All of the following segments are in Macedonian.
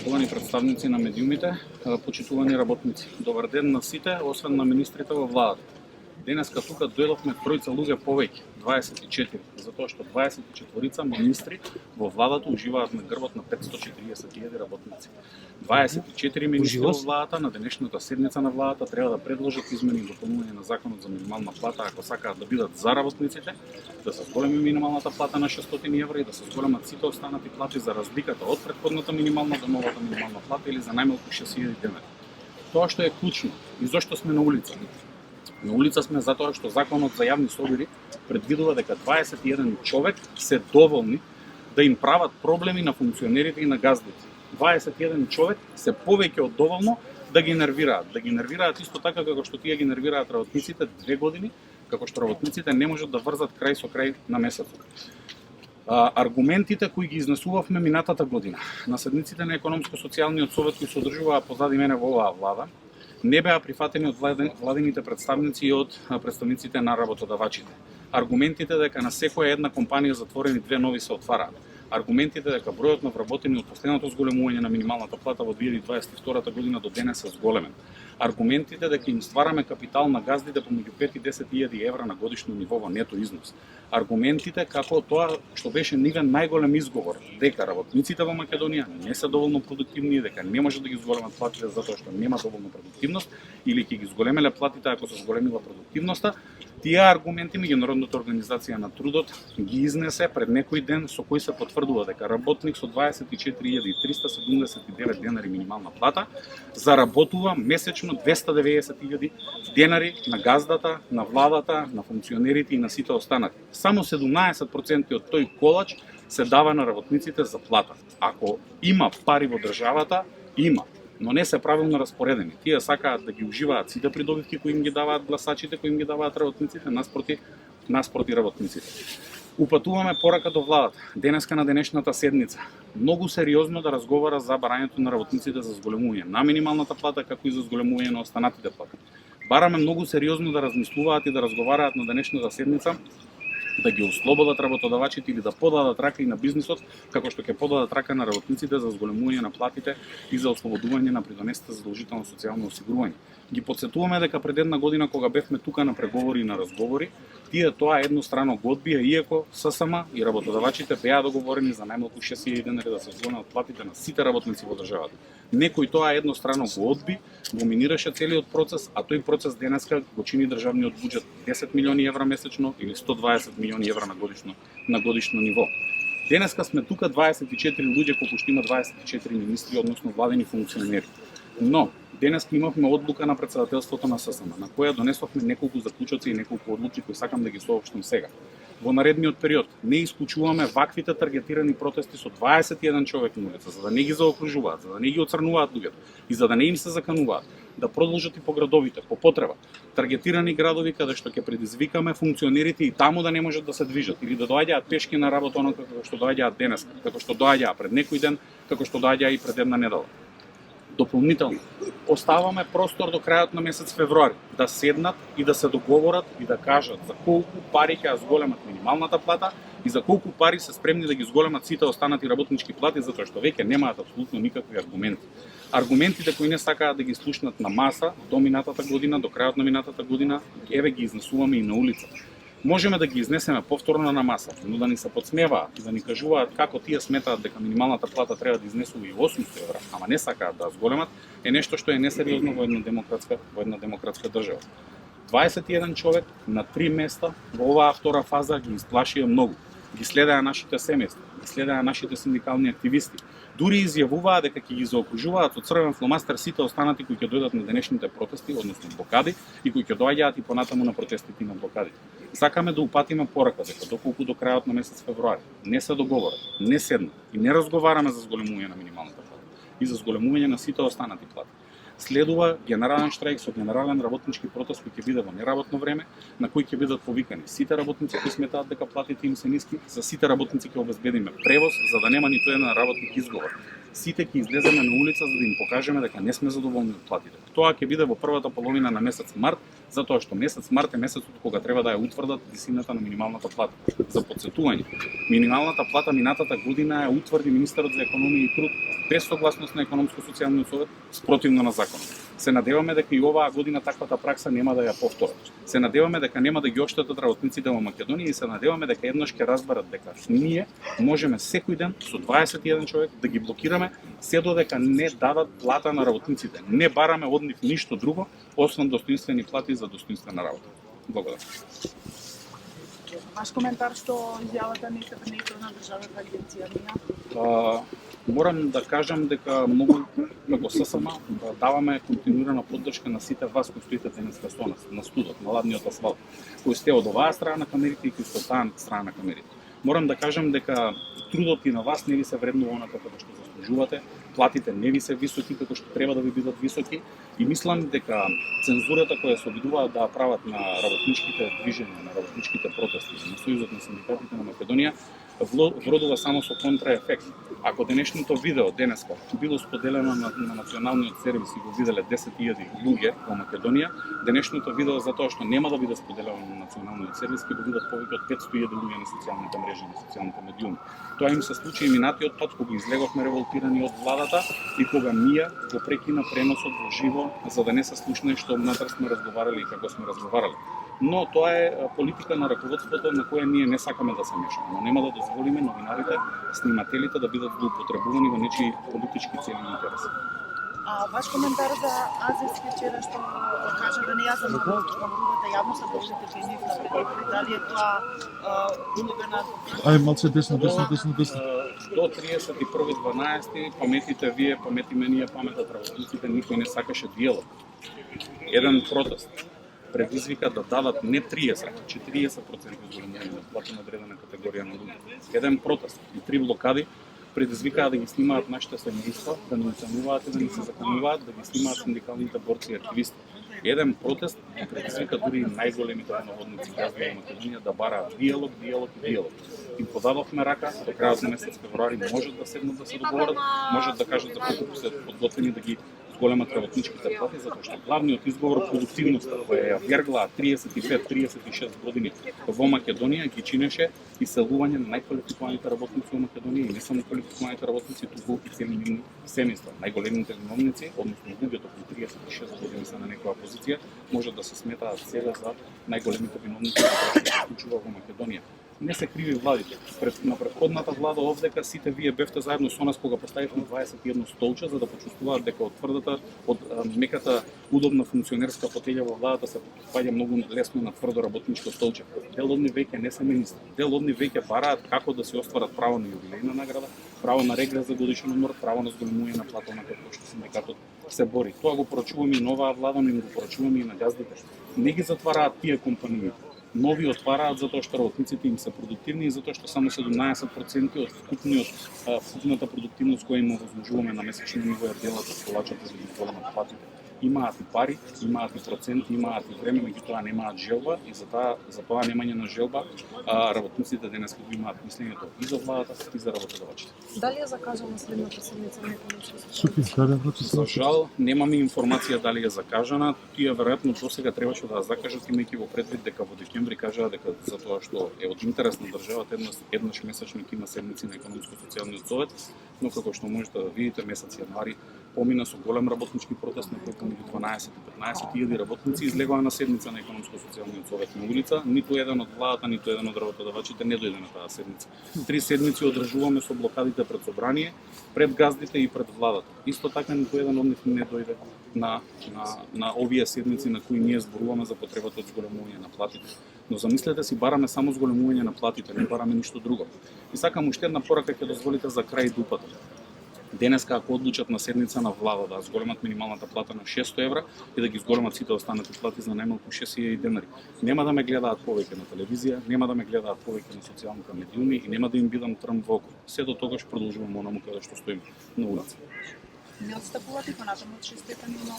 почитувани представници на медиумите, почитувани работници. Добар ден на сите, освен на министрите во владата. Денеска тука дојдовме тројца луѓе повеќе, 24, затоа што 24 министри во владата уживаат на грбот на 540.000 работници. 24 министри во владата на денешната седница на владата треба да предложат измени и дополнување на законот за минимална плата ако сакаат да бидат за работниците, да се зголеми минималната плата на 600 евра и да се зголемат сите останати плати за разликата од претходната минимална до новата минимална плата или за најмалку 6.000 денари. Тоа што е клучно и зошто сме на улица. На улица сме затоа што законот за јавни собори предвидува дека 21 човек се доволни да им прават проблеми на функционерите и на газдите. 21 човек се повеќе од доволно да ги нервираат. Да ги нервираат исто така како што тие ги нервираат работниците 2 години, како што работниците не можат да врзат крај со крај на месецот. Аргументите кои ги изнесувавме минатата година на седниците на економско-социјалниот совет кои се одржуваа позади мене во оваа влада, не беа прифатени од владините представници и од представниците на работодавачите. Аргументите дека на секоја една компанија затворени 2 нови се отвараат. Аргументите дека бројот на вработени од последното зголемување на минималната плата во 2022 година до денес е зголемен. Аргументите дека им ствараме капитал на газдите помеѓу 5 и 10.000 евра на годишно ниво во нето износ. Аргументите како тоа што беше нивен најголем изговор, дека работниците во Македонија не се доволно продуктивни и дека не може да ги зголемат платите затоа што нема доволно продуктивност или ќе ги зголемеле платите ако се зголемила продуктивноста. Тие аргументи меѓународната организација на трудот ги изнесе пред некој ден со кој се потврдува дека работник со 24.379 денари минимална плата заработува месечно 290.000 денари на газдата, на владата, на функционерите и на сите останати. Само 17% од тој колач се дава на работниците за плата. Ако има пари во државата, има, но не се правилно распоредени. Тие сакаат да ги уживаат сите придобивки кои им ги даваат гласачите, кои им ги даваат работниците, наспроти работниците. Упатуваме порака до владата, денеска на денешната седница, многу сериозно да разговара за барањето на работниците за зголемување на минималната плата, како и за зголемување на останатите плати. Бараме многу сериозно да размислуваат и да разговараат на денешната седница да ги ослободат работодавачите или да подадат рака и на бизнисот, како што ќе подадат рака на работниците за зголемување на платите и за ослободување на придонесите за задолжително социјално осигурување. Ги потсетуваме дека пред една година кога бевме тука на преговори и на разговори, тие тоа еднострано го одбија, иако ССМ и работодавачите беа договорени за најмалку 6.000 денари да се зголемат платите на сите работници во државата. Некој тоа еднострано го одби, доминираше целиот процес, а тој процес денеска го чини државниот буџет 10 милиони евра месечно или 120 милиони евра на годишно ниво. Денеска сме тука 24 луѓе колку што има 24 министри, односно владени функционери. Но денеска имавме одлука на претседателството на ССМ, на која донесовме неколку заклучоци и неколку одлуки кои сакам да ги соопштам сега. Во наредниот период не исклучуваме ваквите таргетирани протести со 21 човек на улица, за да не ги заокружуваат, за да не ги оцрнуваат луѓето и за да не им се закануваат, да продолжат и по градовите, по потреба. Таргетирани градови каде што ќе предизвикаме функционерите и таму да не можат да се движат или да доаѓаат пешки на работа онака како што доаѓаат денес, како што доаѓаа пред некој ден, како што доаѓаа и пред една недела. Дополнително, оставаме простор до крајот на месец февруари да седнат и да се договорат и да кажат за колку пари ќе зголемат минималната плата и за колку пари се спремни да ги зголемат сите останати работнички плати, затоа што веќе немаат апсолутно никакви аргументи. Аргументите кои не сакаат да ги слушнат на маса до минатата година, до крајот на минатата година, еве ги изнесуваме и на улица. Можеме да ги изнесеме повторно на маса, но да ни се подсмеваат и да ни кажуваат како тие сметаат дека минималната плата треба да изнесува и 800 евра, ама не сакаат да зголемат, е нешто што е несериозно во една демократска држава. 21 човек на 3 места во оваа втора фаза ги исплашија многу. Ги следеа нашите семејства, ги следеа нашите синдикални активисти. Дури изјавуваа дека ќе ги заокружуваат со црвен фломастер сите останати кои ќе дојдат на денешните протести, односно блокади, и кои ќе доаѓаат и понатаму на протестите и на блокадите. Сакаме да упатиме порака дека доколку до крајот на месец февруари не се договорат, не седнат и не разговараме за зголемување на минималната плата и за зголемување на сите останати плати, следува генерален штрајк со генерален работнички протест кој ќе биде во неработно време, на кој ќе бидат повикани сите работници кои сметаат дека платите им се ниски, за сите работници ќе обезбедиме превоз за да нема ниту еден работник изговор. Сите ќе излеземе на улица за да им покажеме дека не сме задоволни од платите. Тоа ќе биде во првата половина на месец март, затоа што месец март е месецот кога треба да ја утврдат висината на минималната плата. За потсетување, минималната плата минатата година ја утврди министерот за економија и труд без согласност на економско-социјалниот совет, спротивно на законот. Се надеваме дека и оваа година таквата пракса нема да ја повторат. Се надеваме дека нема да ги оштетат работниците во Македонија и се надеваме дека еднаш ќе разберат дека ние можеме секој ден со 21 човек да ги блокираме се додека не дадат плата на работниците. Не бараме од нив ништо друго освен достоинствени плати за достоинствена работа. Благодарам. Ваш коментар што изјавата не на државната агенција МИА? Морам да кажам дека многу како ССМ даваме континуирана поддршка на сите вас кои стоите денеска со нас, на студот, на ладниот асфалт, кои сте од оваа страна на камерите и кои сте од таа страна на камерите. Морам да кажам дека трудот и на вас не ви се вреднува онака како што заслужувате, платите не ви се високи како што треба да ви бидат високи и мислам дека цензурата која се обидуваат да прават на работничките движења, на работничките протести, на Сојузот на синдикатите на Македонија вродува само со контраефект. Ако денешното видео денеска било споделено на националниот сервис и го виделе 10.000 луѓе во Македонија, денешното видео затоа што нема да биде споделено на националниот сервис ќе го видат повеќе од 500.000 луѓе на социјалните мрежи, на социјалните медиуми. Тоа им се случи и минатиот пат кога излеговме револтирани од владата и кога МИА го прекина преносот во живо за да не се слушне што внатре сме разговарали и како сме разговарали. Но тоа е политика на раководството на која ние не сакаме да се мешаме, но нема да дозволиме новинарите, снимателите да бидат злоупотребувани во нечии политички цели и интереси. Ваш коментар за Азис вчера што кажа да не ја заморувате јавно се говорите кај нив на преговори, дали е тоа улога на Ај малце десно. До 31.12. паметите вие, паметиме ние, паметат работниците, никој не сакаше диалог. Еден протест предизвика да дадат не 30, 40% зголемување на плата на одредена категорија на луѓе. Еден протест и 3 блокади предизвикаа да ги снимаат нашите семејства, да не уценуваат и да не се закануваат, да ги снимаат синдикалните борци и активисти. Еден протест предизвика дури најголемите наводници газди во Македонија да бараат диалог. Им подадовме рака, до крајот на месец февруари можат да седнат да се договорат, можат да кажат за колку се подготвени да ги зголемат работничките плати, затоа што главниот изговор продуктивноста која ја верглаа 35-36 години во Македонија ги чинеше иселување на најквалификуваните работници во Македонија и не само квалификуваните работници, туку и цели нивни семејства. Најголемите виновници, односно луѓето кои 36 години се на некоја позиција, можат да се сметаат сега за најголемите виновници што се случува во Македонија. Не се криви владите. На претходната влада овдека сите вие бевте заедно со нас кога поставивме 21 столче за да почувствуваат дека од тврдата, од меката, удобна функционерска фотелја во владата се паѓа многу лесно на тврдо работничко столче. Дел од нив веќе не се министри. Дел од нив веќе бараат како да се остварат право на јубилејна награда, право на регрес за годишен одмор, право на зголемување на плата на како што синдикатот се бори. Тоа го порачуваме и новаа влада, но им го порачуваме и на газдите. Не ги затвараат тие компании. Нови отвараат затоа што работниците им се продуктивни и затоа што само 17% од вкупната продуктивност која им овозможуваме на месечно ниво е делат од колачата за да ги зголемат платите. Имаат и пари, имаат и проценти, имаат и време, меѓутоа немаат желба и за тоа немање на желба работниците денес го имаат мислењето и за владата и за работодавачите. Дали е закажана следната седмица на економска За жал, немаме информација дали е закажана. Тие веројатно досега требаше да ја закажат, имајќи во предвид дека во декември кажаа дека затоа што е од интерес на државата еднаш месечно ќе има седмици на економско-социјалниот совет, но како што можете да видите месец јануари помина со голем работнички протест на кој меѓу 12 и 15.000 работници излегоа на седница на економско-социјалниот совет на улица. Ниту еден од владата, ниту еден од работодавачите не дојде на таа седница. 3 седмици одржуваме со блокадите пред собрание, пред газдите и пред владата. Исто така ниту еден од нив не дојде на овие седници на кои ние зборуваме за потребата од зголемување на платите. Но замислете си, бараме само зголемување на платите, не бараме ништо друго. И сакам уште една порака ќе дозволите за крај дупата. Денеска ако одлучат на седница на влада да зголемат минималната плата на 600 евра и да ги зголемат сите останати плати за најмалку 6.000 денари, нема да ме гледаат повеќе на телевизија, нема да ме гледаат повеќе на социјалните медиуми и нема да им бидам трн во око. Се до тогаш продолжувам онаму каде што стоим на улица. Не отстапувате понатаму од 6 степени на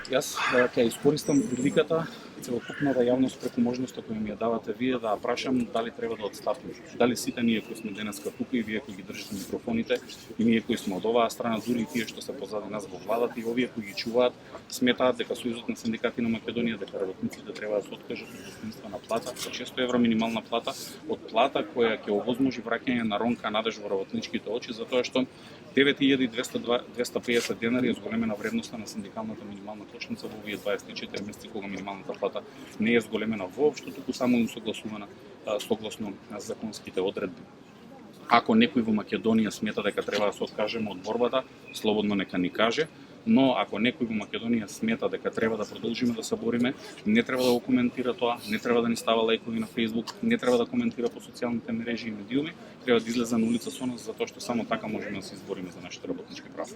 Јас ќе искористам приликата целокупната јавност преку можноста која ми ја давате вие да прашам дали треба да отстапиме. Дали сите ние кои сме денеска тука и вие кои ги држите микрофоните и ние кои сме од оваа страна, дури и тие што се позади нас во владата и овие кои ги чуваат, сметаат дека Сојузот на синдикати на Македонија, дека работниците треба да се откажат од достоинствена плата, со 600 евра минимална плата, од плата која ќе овозможи враќање на ронка надеж во работничките очи, затоа што 9.250 денари е зголемена вредноста на синдикалната минимална кошница во овие 24 месеци кога минималната плата не е зголемена воопшто, туку само усогласувана согласно законските одредби. Ако некој во Македонија смета дека треба да се откажеме од борбата, слободно нека ни каже, но ако некој во Македонија смета дека треба да продолжиме да се бориме, не треба да го коментира тоа, не треба да ни става лајкови на Facebook, не треба да коментира по социјалните мрежи и медиуми, треба да излезе на улица со нас, затоа што само така можеме да се избориме за нашите работнички права.